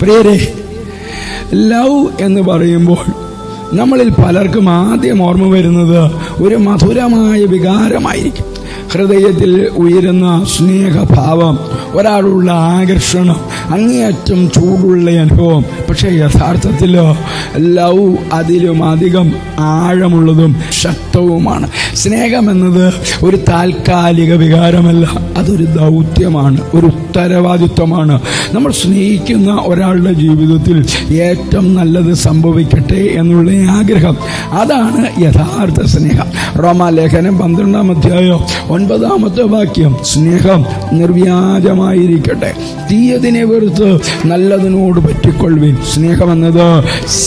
പ്രിയരെ, ലവ് എന്ന് പറയുമ്പോൾ നമ്മളിൽ പലർക്കും ആദ്യം ഓർമ്മ വരുന്നത് ഒരു മധുരമായ വികാരമായിരിക്കും. ഹൃദയത്തിൽ ഉയരുന്ന സ്നേഹഭാവം, ഒരാളുള്ള ആകർഷണം, അങ്ങേയറ്റം ചൂടുള്ള അനുഭവം. പക്ഷേ യഥാർത്ഥത്തിൽ ലവ് അതിലും അധികം ആഴമുള്ളതും ശക്തവുമാണ്. സ്നേഹമെന്നത് ഒരു താൽക്കാലിക വികാരമല്ല, അതൊരു ദൗത്യമാണ്, ഒരു ഉത്തരവാദിത്വമാണ്. നമ്മൾ സ്നേഹിക്കുന്ന ഒരാളുടെ ജീവിതത്തിൽ ഏറ്റവും നല്ലത് സംഭവിക്കട്ടെ എന്നുള്ള ആഗ്രഹം, അതാണ് യഥാർത്ഥ സ്നേഹം. റോമാലേഖനം 12-ാം അധ്യായം 9-ാമത്തെ വാക്യം, സ്നേഹം നിർവ്യാജമായിരിക്കട്ടെ, തീയതിനെ വെറുത്ത് നല്ലതിനോട് പറ്റിക്കൊള്ളുവിൻ. സ്നേഹമെന്നത്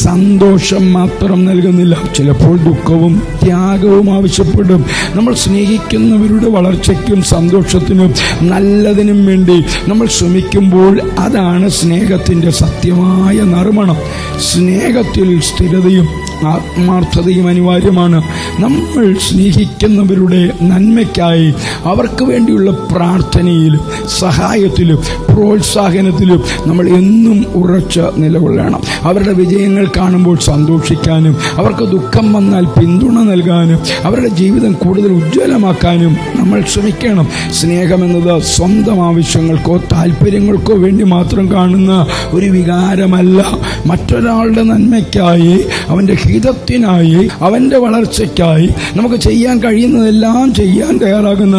സന്തോഷം മാത്രം നൽകുന്നില്ല, ചിലപ്പോൾ ദുഃഖവും ത്യാഗവും ആവശ്യപ്പെടും. നമ്മൾ സ്നേഹിക്കുന്നവരുടെ വളർച്ചയ്ക്കും സന്തോഷത്തിനും നല്ലതിനും വേണ്ടി നമ്മൾ ശ്രമിക്കുമ്പോൾ അതാണ് സ്നേഹത്തിൻ്റെ സത്യമായ നറുമണം. സ്നേഹത്തിൽ സ്ഥിരതയും ആത്മാർത്ഥതയും അനിവാര്യമാണ്. നമ്മൾ സ്നേഹിക്കുന്നവരുടെ നന്മയ്ക്കായി അവർക്ക് വേണ്ടിയുള്ള പ്രാർത്ഥനയിലും സഹായത്തിലും പ്രോത്സാഹനത്തിലും നമ്മൾ എന്നും ഉറച്ച് നിലകൊള്ളണം. അവരുടെ വിജയങ്ങൾ കാണുമ്പോൾ സന്തോഷിക്കാനും, അവർക്ക് ദുഃഖം വന്നാൽ പിന്തുണ നൽകാനും, അവരുടെ ജീവിതം കൂടുതൽ ഉജ്ജ്വലമാക്കാനും നമ്മൾ ശ്രമിക്കണം. സ്നേഹമെന്നത് സ്വന്തം ആവശ്യങ്ങൾക്കോ താല്പര്യങ്ങൾക്കോ വേണ്ടി മാത്രം കാണുന്ന ഒരു വികാരമല്ല. മറ്റൊരാളുടെ നന്മയ്ക്കായി, അവൻ്റെ ഹിതത്തിനായി, അവൻ്റെ വളർച്ചയ്ക്കായി നമുക്ക് ചെയ്യാൻ കഴിയുന്നതെല്ലാം ചെയ്യാൻ തയ്യാറാകുന്ന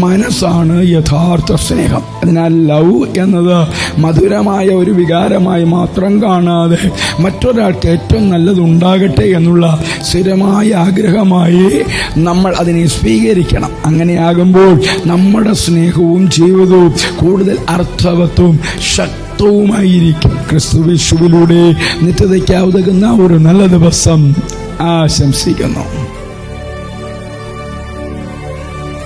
മനസ്സാണ് യഥാർത്ഥ സ്നേഹം. അതിനാൽ ലവ് എന്നത് മധുരമായ ഒരു വികാരമായി മാത്രം കാണാതെ മറ്റൊരാൾക്ക് ഏറ്റവും നല്ലതുണ്ടാകട്ടെ എന്നുള്ള സ്ഥിരമായ ആഗ്രഹമായി നമ്മൾ അതിനെ സ്വീകരിക്കണം. അങ്ങനെയാകുമ്പോൾ നമ്മുടെ സ്നേഹവും ജീവിതവും കൂടുതൽ അർത്ഥവത്വവും ശക്തവുമായിരിക്കും. ക്രിസ്തുയേശുവിലൂടെ നിത്യതയ്ക്ക് ഉതകുന്ന ഒരു നല്ല ദിവസം ആശംസിക്കുന്നു.